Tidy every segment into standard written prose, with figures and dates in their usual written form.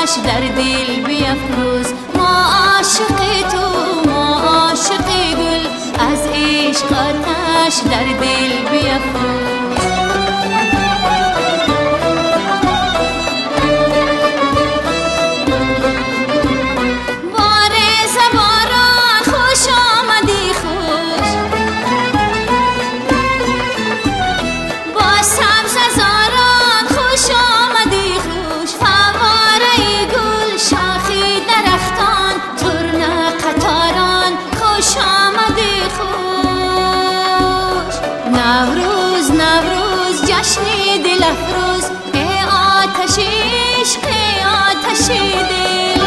آتش در دل بیفروز. ما عاشق تو، ما عاشق گل، از عشق آتش در دل بیفروز. نوروز نوروز جشن دل افروز، ای آتش عشق، ای آتش دل.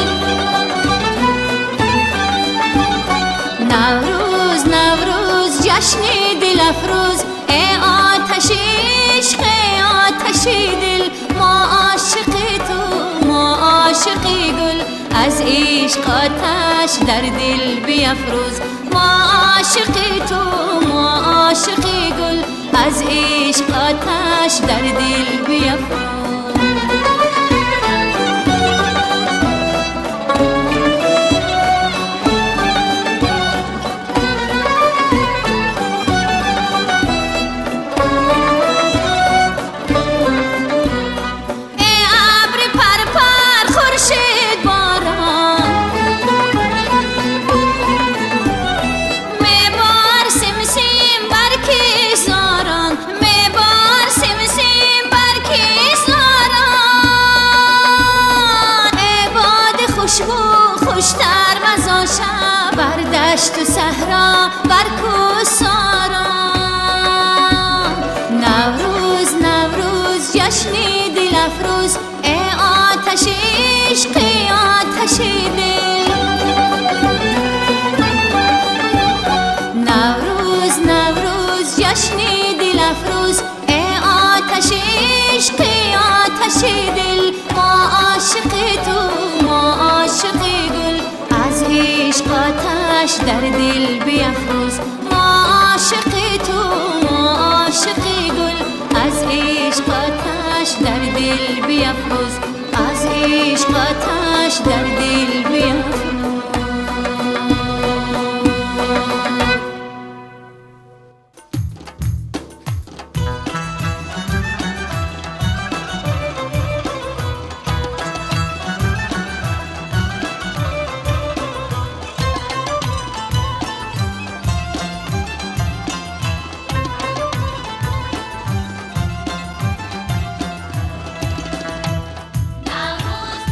نوروز نوروز جشن دل افروز، ای آتش عشق، ای آتش دل. ما عاشق تو، ما عاشق گل، از عشق آتش در دل بیفروز. ما عاشق تو، ما عاشق گل، از عشق آتش در دل بیفروز. خوشتر مزا شب بر دشت و صحرا، بر کوهساران. نوروز نوروز جشن دل افروز، ای آتش عشق، ای آتش دل. نوروز نوروز جشن دل افروز، ای آتش عشق، ای آتش دل. ما عاشق تو، ما عاشق گل، از عشق آتش در دل بیفروز. ما عاشق تو، ما عاشق گل، از عشق آتش در دل بیفروز. از عشق آتش در دل بیفروز. نوروز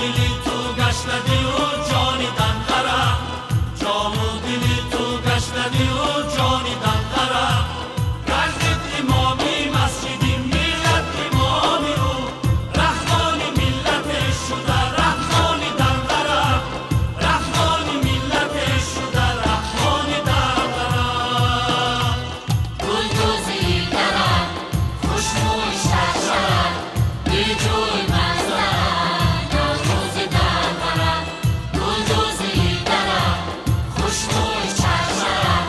دلی تو گشنه و جانی دنقره جام و دلی تو گشنه و جانی دنقره گردید امامی مسجدی ملت امامی رو رحمانی ملتش شده رحمانی دنقره رحمانی ملتش شده رحمانی دنقره گل دوزی درم خوشبوی شرشرم بی جوی منظرم نوروز دنقرم گل دوزی درم خوشبوی شرشرم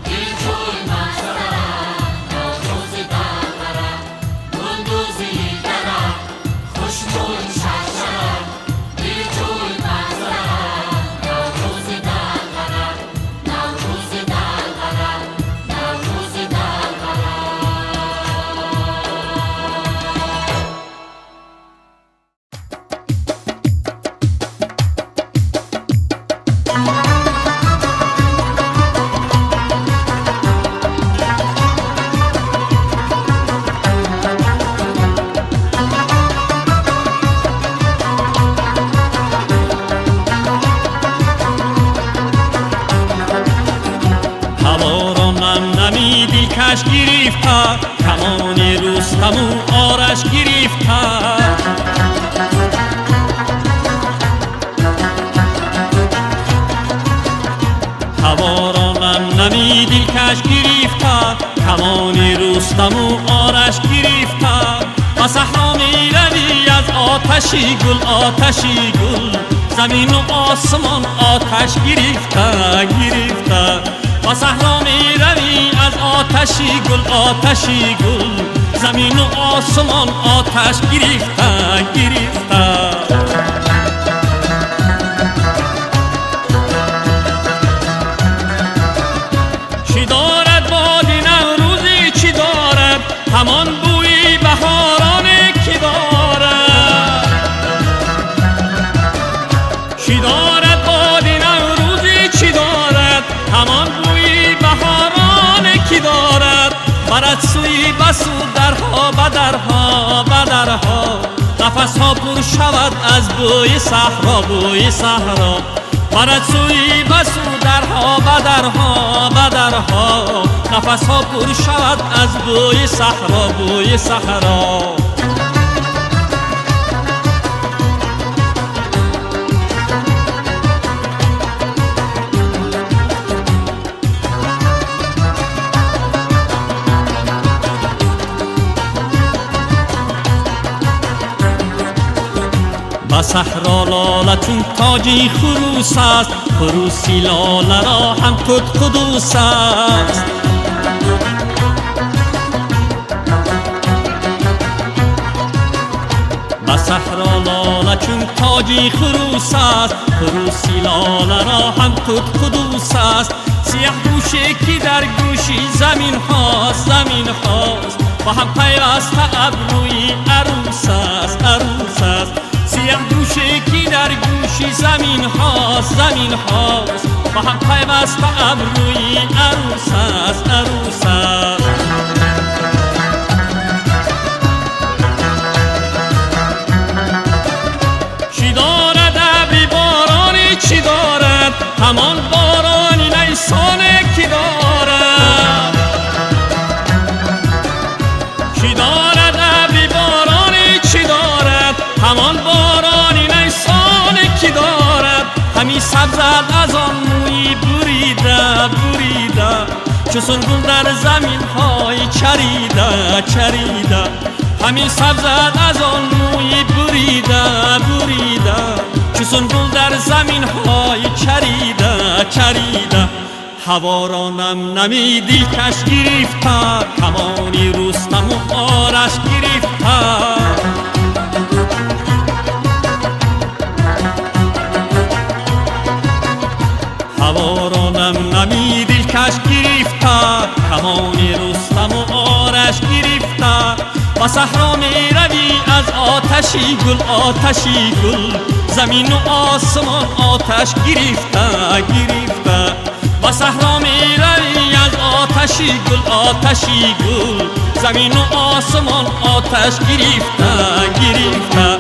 بی جوی منظرم نوروز دنقرم گل دوزی درم خوشبوی شرشرم بی جوی منظرم نوروز دنقرم نوروز دنقرم نوروز دنقرم هوا را نم نمی دلکش گرفته کمان رستم و آرش گرفته هوا را نم نمی دلکش گرفته کمان رستم و آرش گرفته و صحرا می روی از آتشی گل زمین و آسمان آتش گرفته و صحرا می روی از آتشی گل زمین و آسمان آتش گرفته چی دارد باد نوروزی چی دارد همان بوی بهارانه کی دارد چی دارد باد نوروزی چی دارد همان بوی بهارانه کی دارد برد سوی بسو درها بدرها نفس ها پر شود از بوی صحرا برد سوی بسو درها بدرها نفس ها پر شود از بوی صحرا و صحرا لاله چون تاجی خروس است خروسی لاله را هم قدوس است و صحرا لاله چون تاجی خروس است خروسی لاله را هم قدوس است سیاه گوشه که در گوشی زمین هاست با هم پیوسته ابروی عروس است سیاه گوشه که در گوشی زمین هاست با هم پیوسته ابروی عروس است چی دارد ابری بارانی چی دارد همان بارانی نیسانه کی دارد چی دارد ابری بارانی چی دارد همان بارانی نیسانه کی دارد همی سبزد از آن موی بریده چو سنبل در زمین های چریده همی سبزد از آن موی بریده چو سنبل در زمین های چریده هوا را نم نمی دلکش گرفته کمانی رستم و آرش گرفته هوا را نم نمی دلکش گرفته کمان رستم و آرش گرفته و صحرا می روی از آتشی گل زمین و آسمان آتش گرفته و صحرا می روی از آتشی گل زمین و آسمان آتش گرفته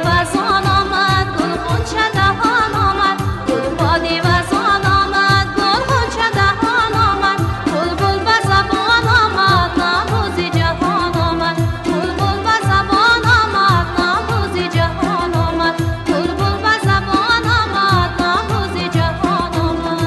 وزان آمد گل غنچه دهان آمد گل باد وزان آمد گل غنچه دهان آمد بلبل به زبان آمد نوروز جهان آمد بلبل به زبان آمد نوروز جهان آمد بلبل به زبان آمد نوروز جهان آمد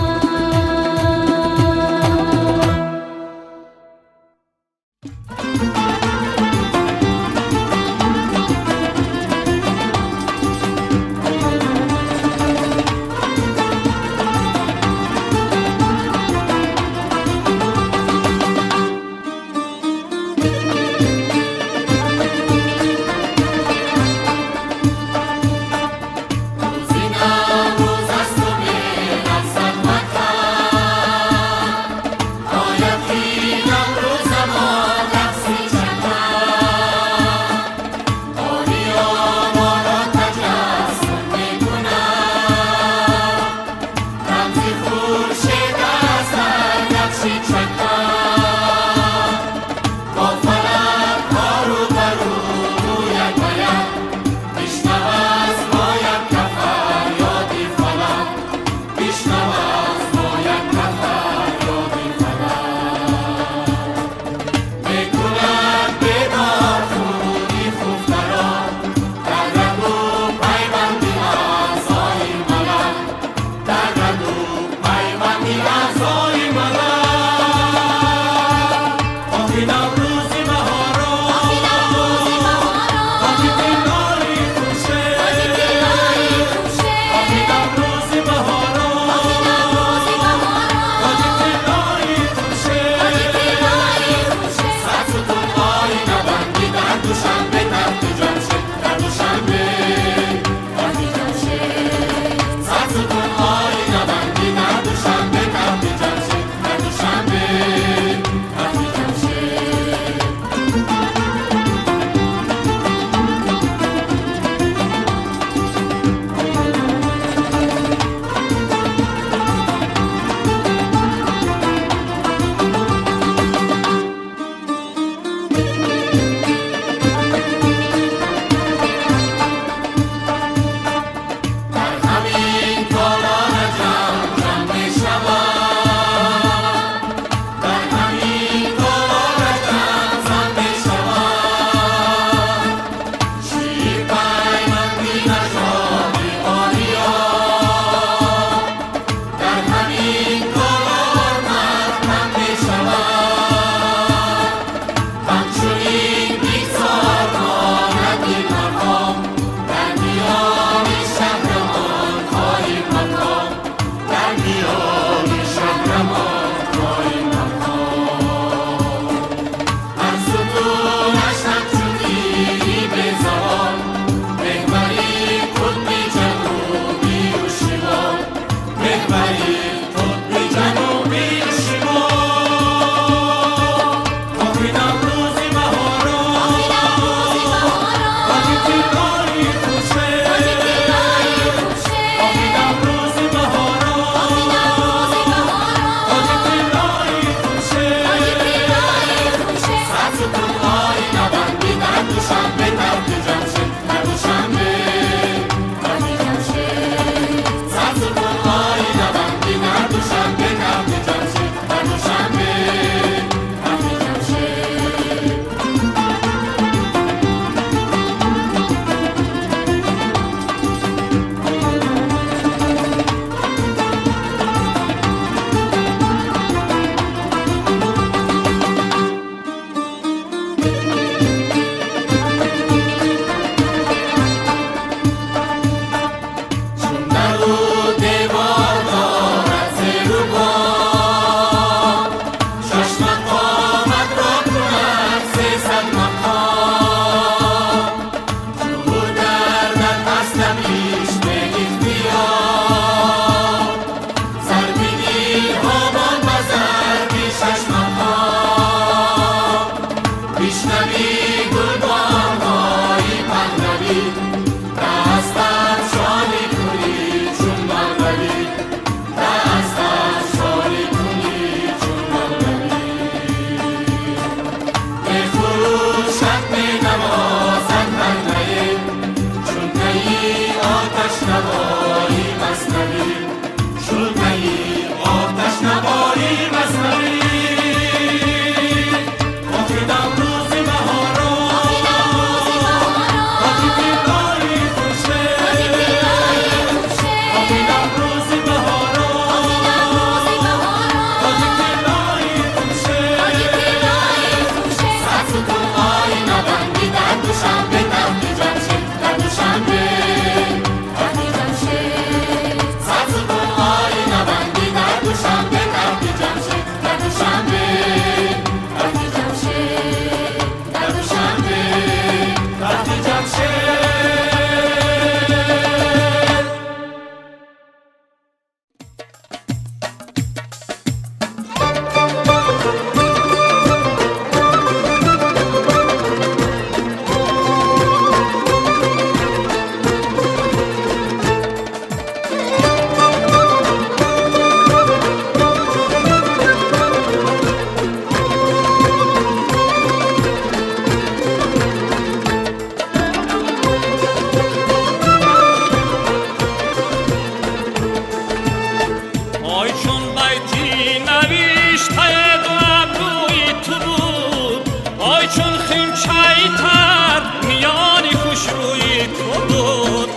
چایتر میانی خوشروی تو بود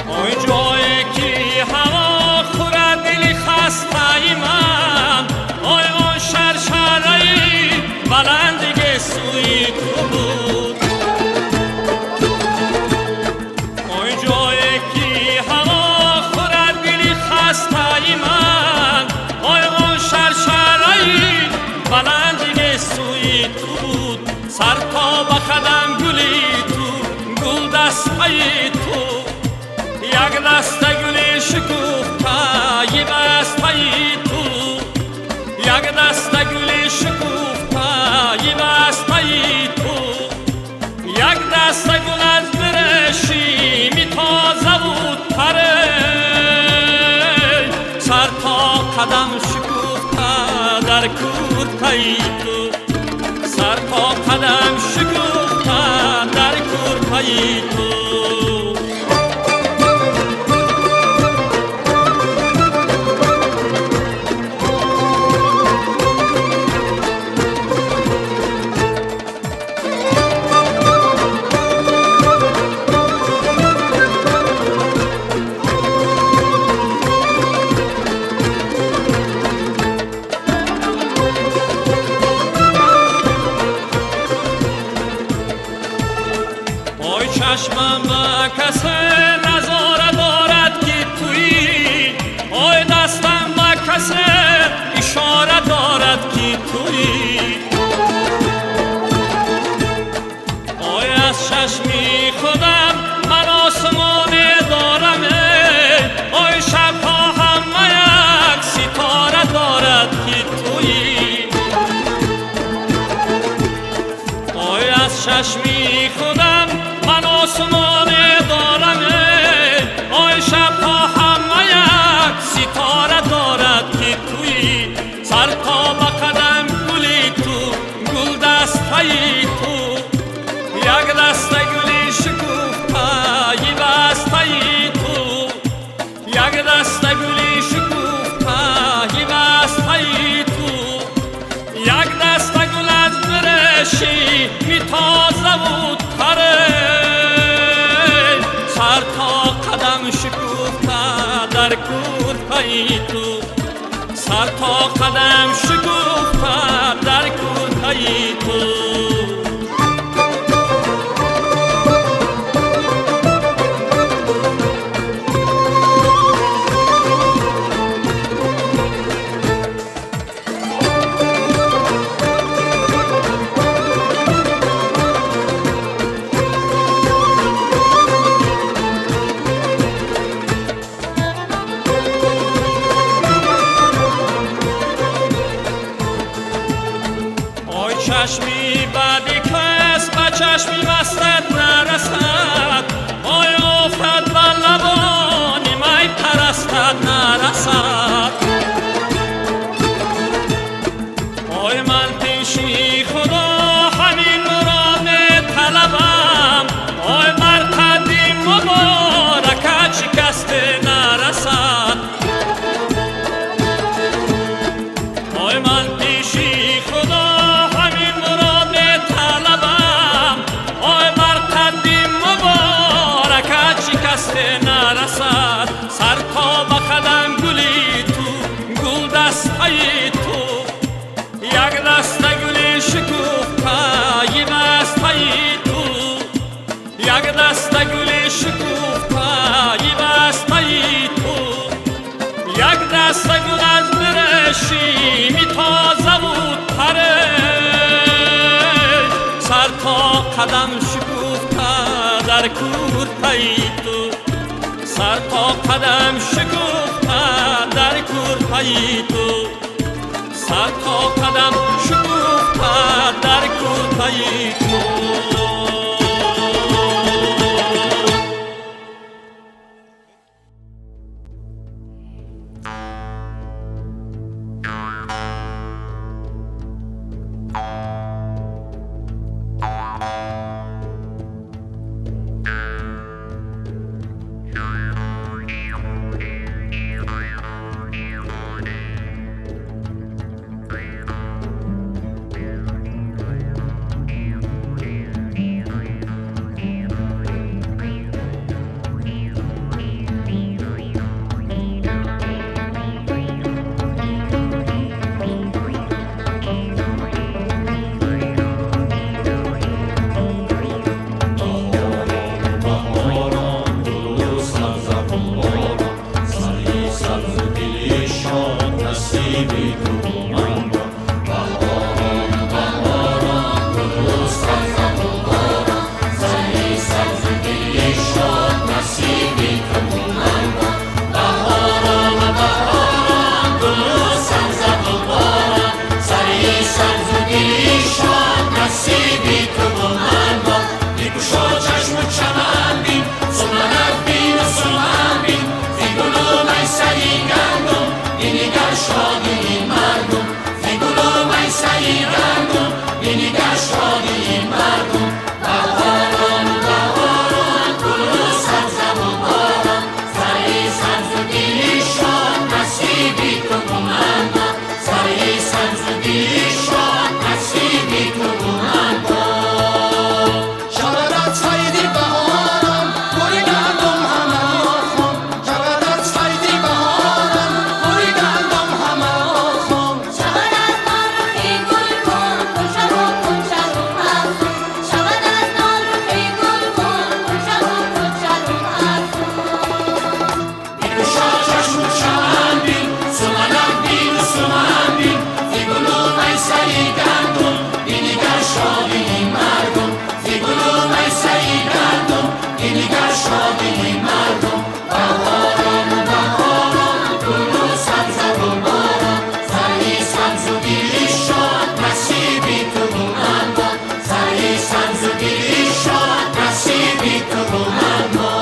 آی جایی که هوا خورد دلی خسته من آی آن شرشرهی بلندگی سوی تو بود آی جایی که هوا خورد دلی خسته من آی آن شرشرهی بلندگی سوی تو بود سر تا به قدم گلی تو گل دسته تو یک دسته گلی شکوفته یه بسته تو یک دسته گلی شکوفته یه بسته تو یک دسته گل از برشی می تازه بود پره سر تا قدم شکوفته در کورتای تو سر تا قدم شکوفته در کورتای تو چشمم با کسی نظاره دارد که تویی آی دستم با کسی اشاره دارد که تویی آی از چشمی خودم من آسمانی دارم آی شبها همه یک ستاره دارد که تویی آی از چشمی خودم من آسمانی دارم آی شبها همه یک ستاره دارد که تویی سر تا به قدم گلی تو گل دسته تو یک دسته گلی شکوفته یه بسته تو یک دسته گلی شکوفته یه بسته تو یک دسته گل از برشی می تازه بود پره سر تا قدم شکوفته در کورتای تو سر تا قدم شکوفته در کورتای تو چشمی بعدی کس به چشمی مستت نرسد آی افت به لبانی می پرستد نرسد آی من پیشی خدا همین مراد طلبم آی بر قدیم مبارکت شکست نرسد آی من پیشی خدا نرسد سر تا به قدم گلی تو گل دسته تو یک دسته گلی شکوفته یه بسته تو یک دسته گلی شکوفته یه بسته تو یک دسته گل از برشی می تازه بود پره سر تا قدم شکوفته در کورتای تو سر تا قدم شکوفته در کورتای تو سر تا قدم شکوفته در کورتای تو نصیبی تو و من با بیگوشا چشم و چمن بین سمنت بین و سمن بین فیگلو میسری گندم بینیگر شادی مردم فیگلو میسری گندم بینیگر شادی مردم بهاران بهاران گل سبزم و باران سری سبز و دیلی شاد نصیبی تو و من با سری سبز و دیلی شاد نصیبی تو و من با شبدت سیدی بهارم گلی گندم همه آخم شبدت سیدی بهارم گلی گندم همه آخم شود از نان روحی گل کن کن شب و هفت شود از نان روحی گل کن کن شب و هفت بیگوشا چشم و چمن بین سمنت بین و سمن بین فیگلو میسری گندم بینیگر شادی مردم فیگلو میسری گندم بینیگر شادی مردم بهاران و بهاران گل و سبز و باران سری سبز و دیلی شاد نصیبی تو و من با سری سبز و دیلی شاد نصیبی تو و من با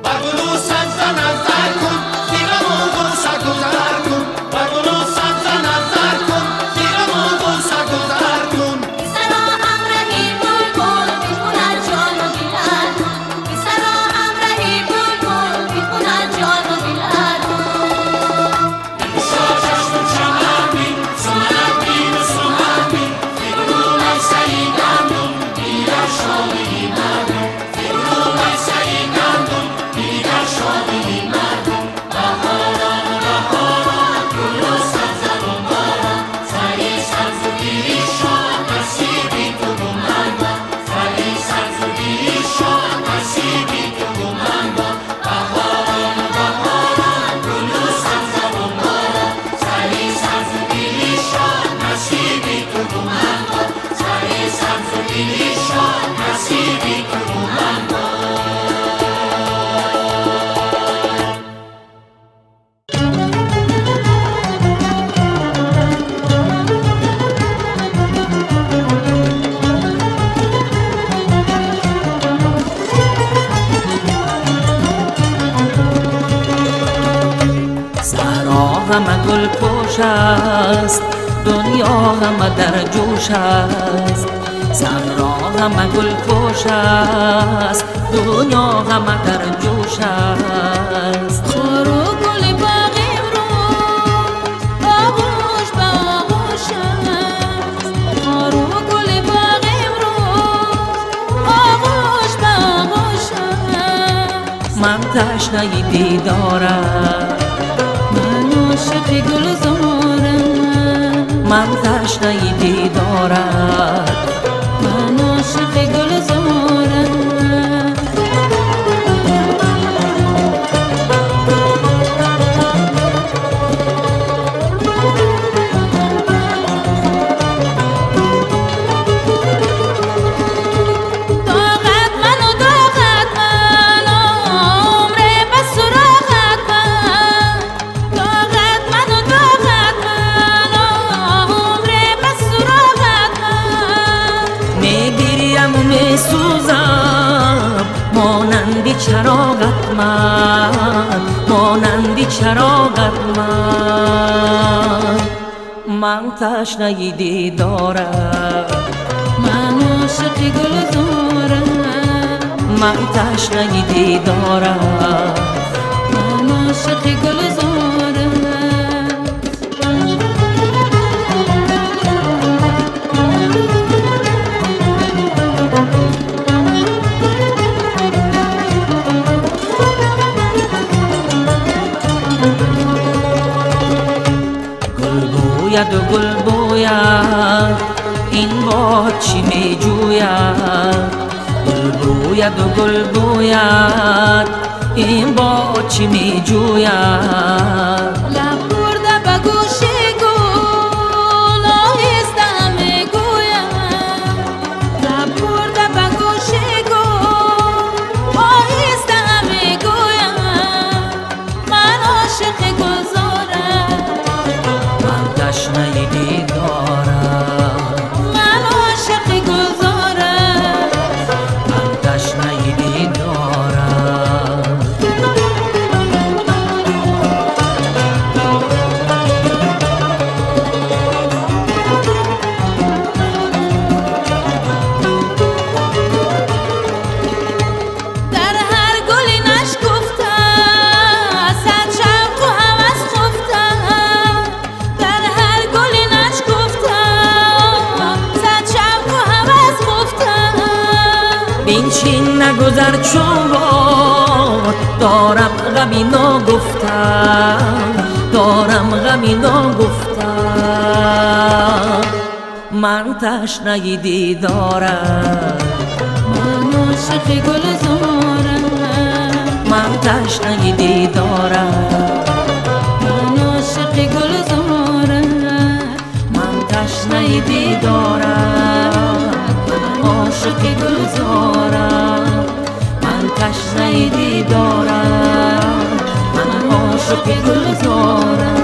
بگلو سبز نظر کن دیگم و گوسه گذر کن بگلو سبز نظر کن دیگم و گوسه گذر کن سرا همراهی گل کن بیخونت جان و دلت سرا همراهی گل کن بیخونت جان و دلت بیگوشا چشم و چمن بین سمنت بین و سمن بین فیگلو میسری گندم بینیگر شادی مردم فیگلو میسری گندم بینیگر شادی مردم بهاران و بهاران گل و سبز و باران سری سبز و دیلی شاد نصیبی تو و من با سری سبز و دیلی شاد نصیبی تو و من با بهاران و بهاران گل و سبز و باران سری سبز و دیلی شاد نصیبی تو و من با سری سبز و دیلی شاد نصیبی تو و من با صحرا همه گل پوش است دنیا همه در جوش است صحرا همه گل پوش است دنیا همه در جوش است خار و گل باغ امروز آغوش به آغوش است خار و گل باغ امروز آغوش به آغوش است من تشنه دیدارم من عاشق گلزارم من تشنه دیدارم من عاشق گلزارم داغت من و داغت من عمر به سراغت من داغت من و داغت من عمر به سراغت من میگیریم و میسوزم مانندی چراغت من مانندی چراغت من تشنه دیدارم من عاشق گلزارم من تشنه دیدارم من عاشق گلزارم گل بوید این باد چی می جوید چی می جوید لب برده به گوش گل آهسته می گوید لب برده به گوش گل آهسته می گوید من عاشق گلزارم من تشنه دیدارم من عاشق گلزارم من تشنه دیدارم در هر گلی نشکفته صد شوق و هوس خفته در هر گلی نشکفته صد شوق و هوس خفته بین چین نگذر چون باد دارم غمی نگفتم دارم غمی نگفتم من تشنه دیدارم من عاشق گلزارم من تشنه دیدارم من عاشق گلزارم من تشنه دیدارم عاشق گلزارم من تشنه دیدارم من عاشق گلزارم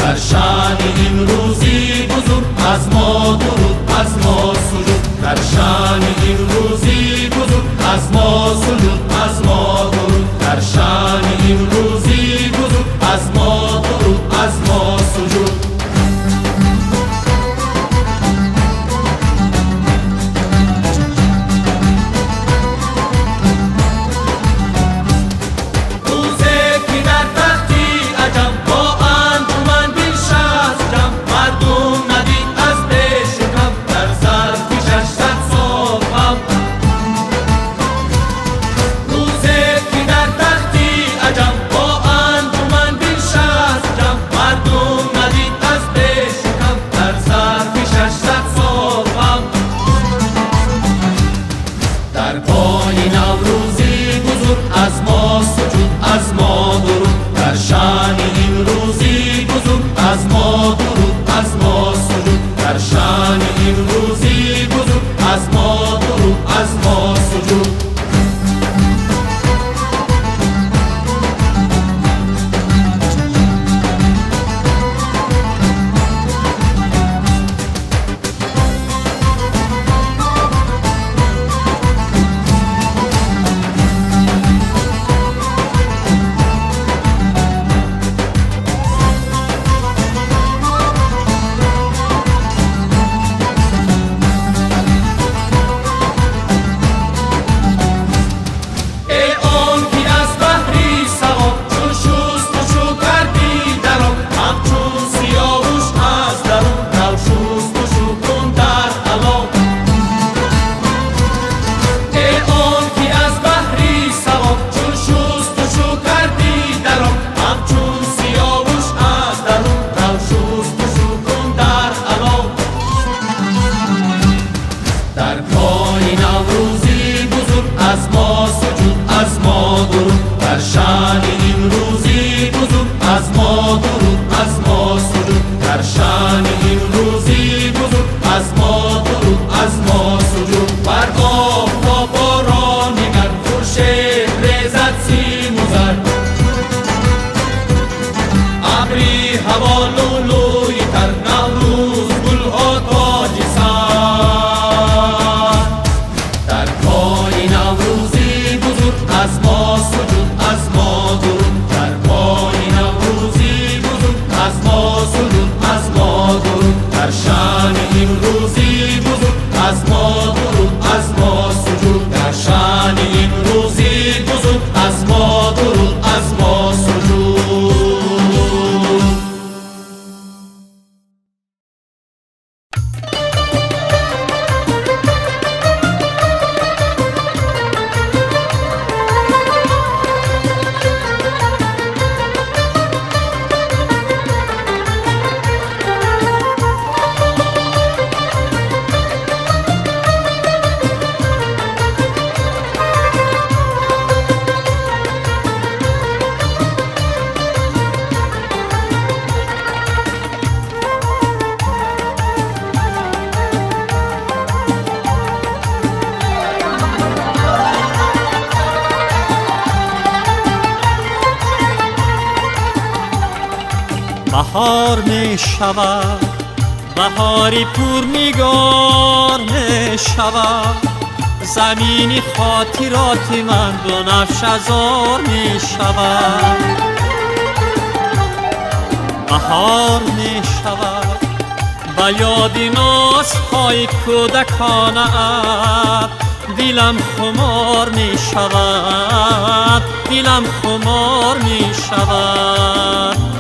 در شأن این روزی بزرگ از ما درود از ما سجود در شأن این روزی بزرگ از ما سجود از ما درود در شأن این روزی بزرگ از ما درود از ما سجود بهار می شود بهاری پور نگار می شود زمین خاطرات من بنفش ازار می شود بهار می شود به یاد نازهای کودکانه دلم خمار می شود دلم خمار می شود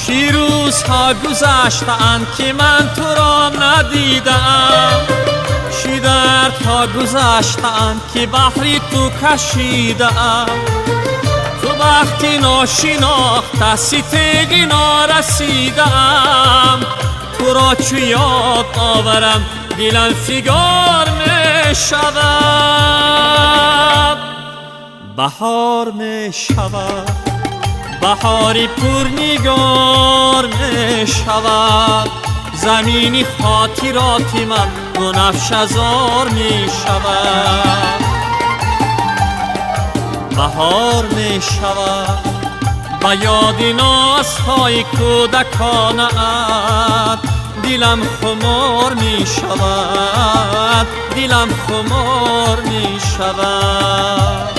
چی روزها گذشتند که من تو را ندیدم چی دردها گذشتند که بحری تو کشیدم تو وقتی ناشناخته ستیگی نارسیدم تو را چو یاد آورم دلم فگار می شود بهار می شود بهاری پرنگار می شود زمینی خاطرات من بنفش ازار می شود. بهار می شود با یاد نازهای کودکانه‌ات، دلم خمار می شود، دلم خمار می شود.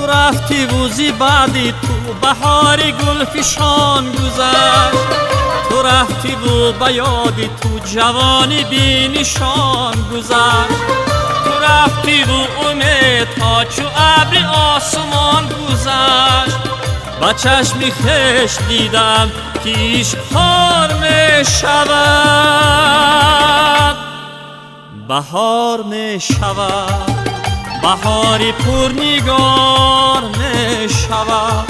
رفتی روزی بعدی تو بهار گلفشان گذشت، تو رفتی و به یادی تو جوانی بی نشان گذشت، تو رفتی و امید ها چو ابر آسمان گذشت. با چشمی خشت دیدم که عشق خار می شود، بهار می شود، بهاری پرنگار می شود.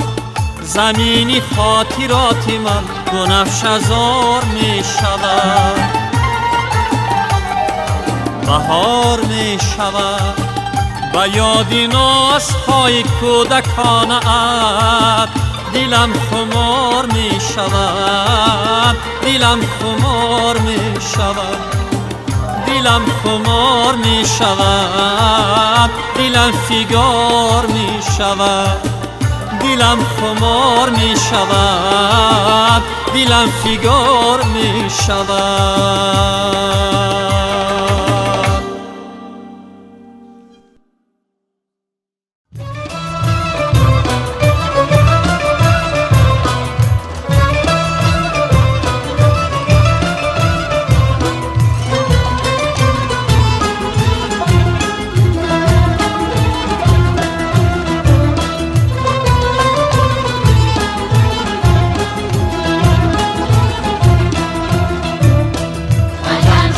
زمینی خاطرات من بنفش ازار می شود. بهار می شود با یاد نازهای کودکانه‌ات، دلم خمار می شود، دلم خمار می شود، دلم خمار می شود، دلم فیگار می شود، دلم خمار می شود، دلم فیگار می شود. وطن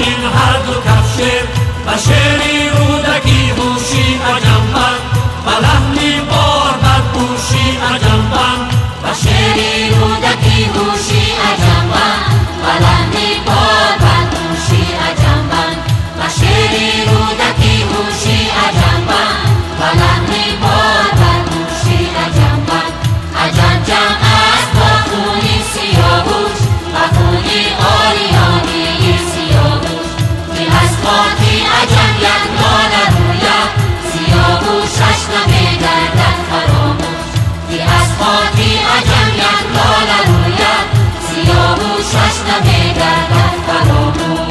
این هر دو کف شعر و شعری رودکی هوشی عجمبند و لحنی بار بر گوشی عجمبند و شعری رودکی هوشی عجمبند و لحنی بار بر گوشی عجمبند و شعری رودکی هوشی عجمبند و لحنی بار بر گوشی عجمبند عجم جمع است با خونی سیاوش و خونی آریانی سیاوش دل از خاکی عجم یک لاله روید سیاوشش نمیگردد فراموش دل از خاکی عجم یک لاله روید سیاوشش نمیگردد فراموش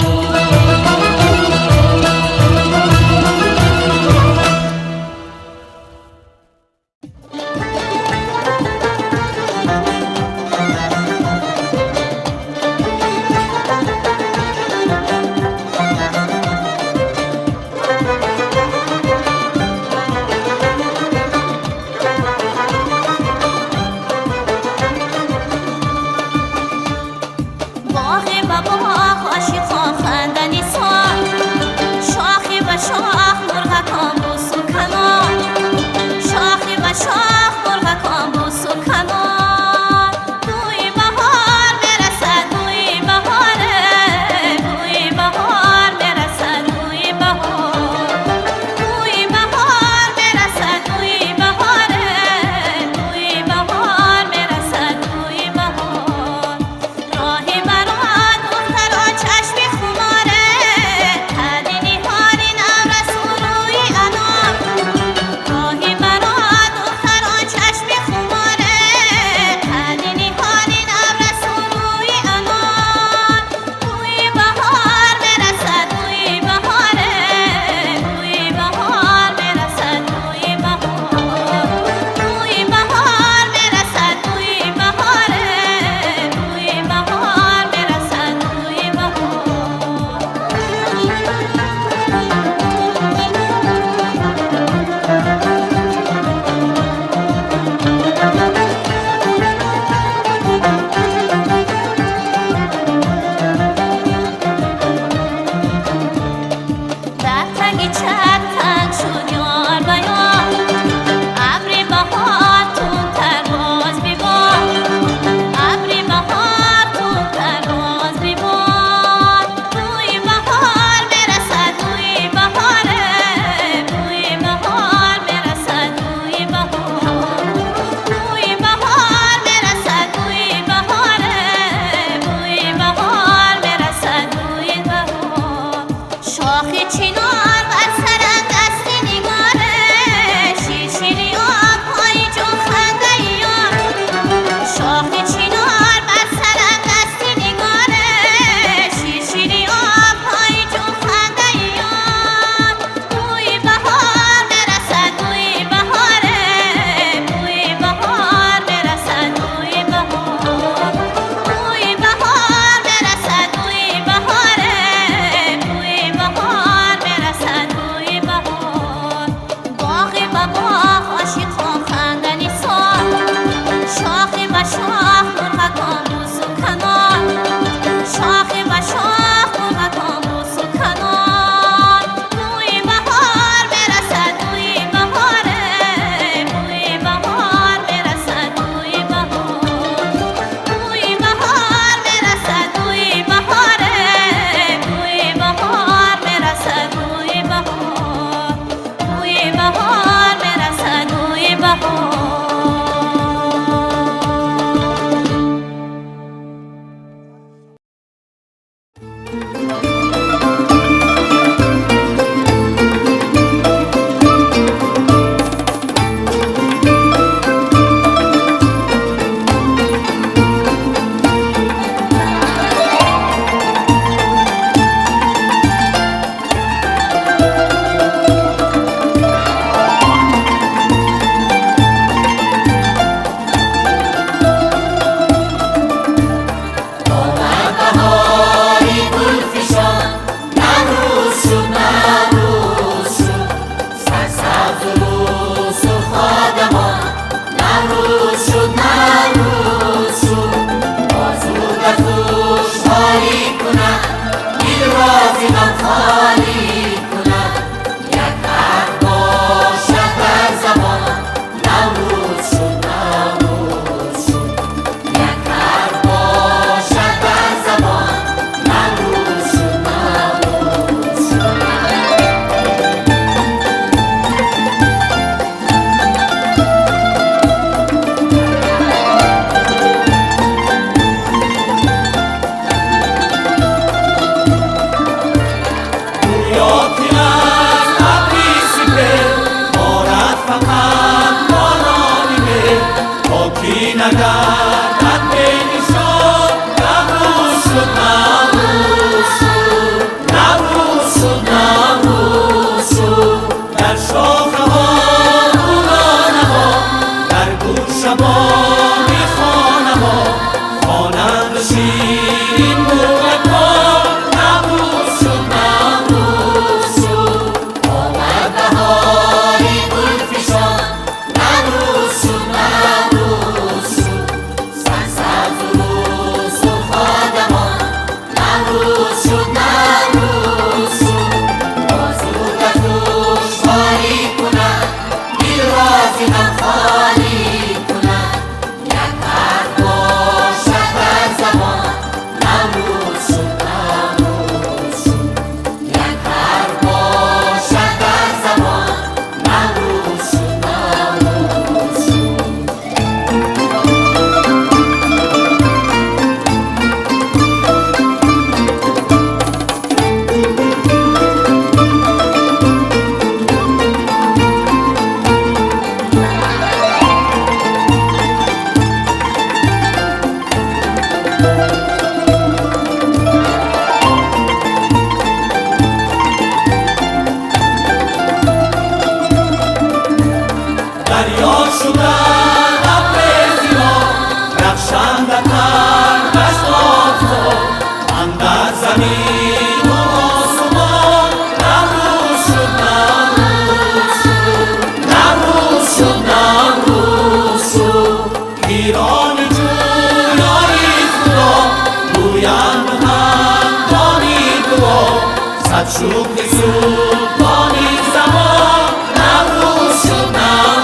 صد شوخی سود با این زمان نوروز شد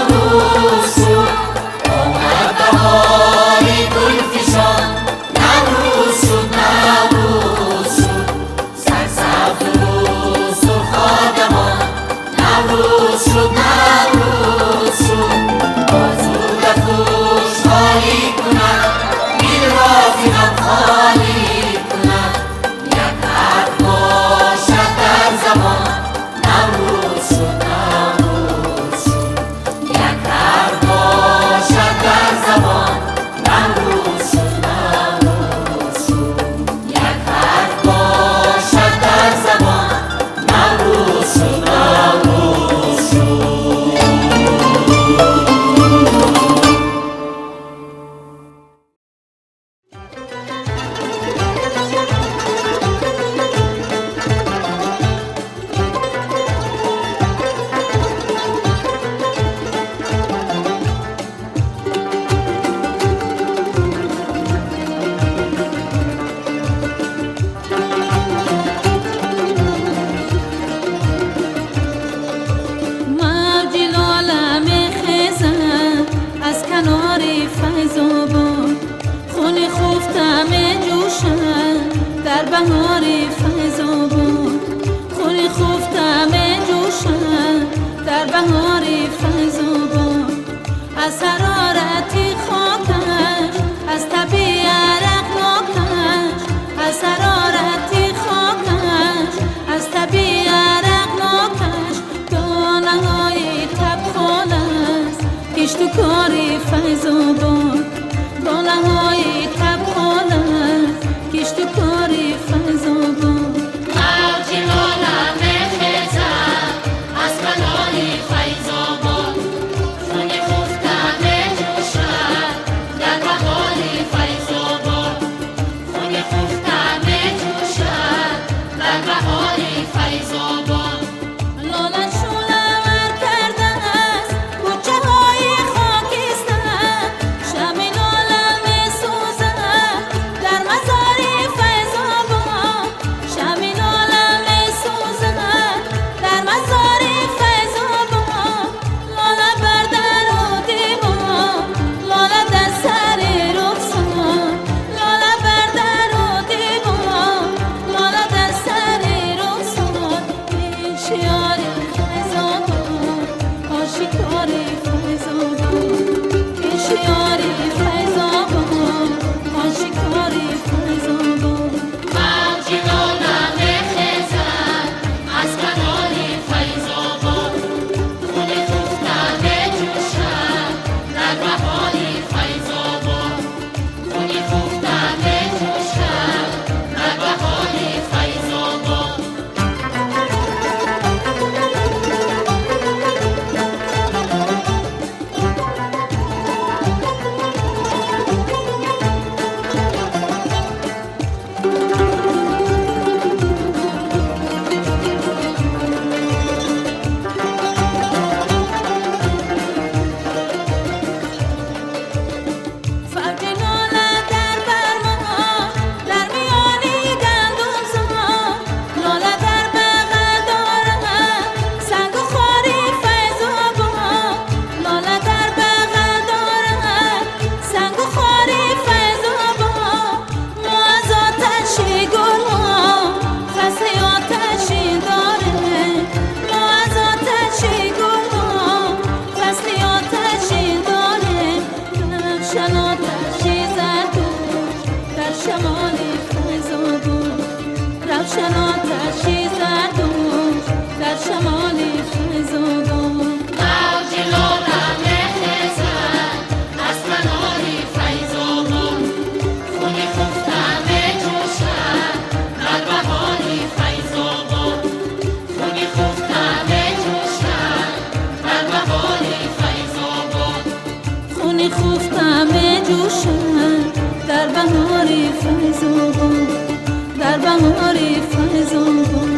نوروز شد آمد بهاری گل فشان نوروز شد نوروز شد سرسبز و سرخ آدمان نوروز شد نوروز شد بازو خوشحالی کند دل را ز غم خالی کند یک حرف باشد در زبان نوروز شد نوروز شد یک حرف باشد در زبان نوروز شد نوروز شد یک حرف باشد در زبان نوروز شد نوروز شد موج لالم خزم از کنار فیض‌آباد خون خفتم جوشم در بهار فیض‌آباد خون خفتم جوشم در بهار فیض‌آباد از حرارتی خاکش از طبیع عرقناکش از حرارتی خاکش از طبیع عرقناکش دانه‌های تبخانه است کشت و کاری فیض‌آباد دانه‌های تبخانه است کشت و کاری فیض‌آباد موج لالم خزم از کنار فیض‌آباد خون خفتم جوشم در بهار فیض‌آباد خون خفتم جوشم در بهار فیض‌آباد لاله شعله‌ور کرده است کوچه‌های خاکستر شمع لاله می‌سوزد در مزار فیض‌آباد شمع لاله می‌سوزد در مزار فیض‌آباد لاله بر در و دیوار لاله در سر رخسار لاله بر در و دیوار لاله در سر رخسار این شعار فیض‌آباد آشکار فیض‌آباد این شعار فیض‌آباد آشکار فیض‌آباد موج لالم خزم از کنار فیض‌آباد خون خفتم جوشم در بهار فیض‌آباد خون خفتم جوشم در بهار فیض‌آباد فرق لاله در برمان در میانی گندم‌زار لاله در بغل دارد سنگ و خاری فیض‌آباد لاله در بغل دارد سنگ و خاری فیض‌آباد ما از آتشی گل‌ها فصل آتشی داریم ما از آتشی گل‌ها فصل آتشی داریم روشن آتشی زردوش در شمال فیض‌آباد روشن آتشی زردوش در شمال فیض‌آباد موج لالم خزم از کنار فیض‌آباد خون خفتم جوشم در بهار فیض‌آباد خون خفتم جوشم در بهار فیض‌آباد خون خفتم جوشم در بهار فیض‌آباد در بهار فیض‌آباد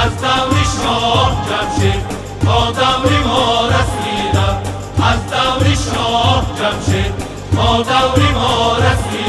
از دوری شاه جمشید تا دوری ما رسیدم، از دوری شاه جمشید تا دوری ما رسیدم.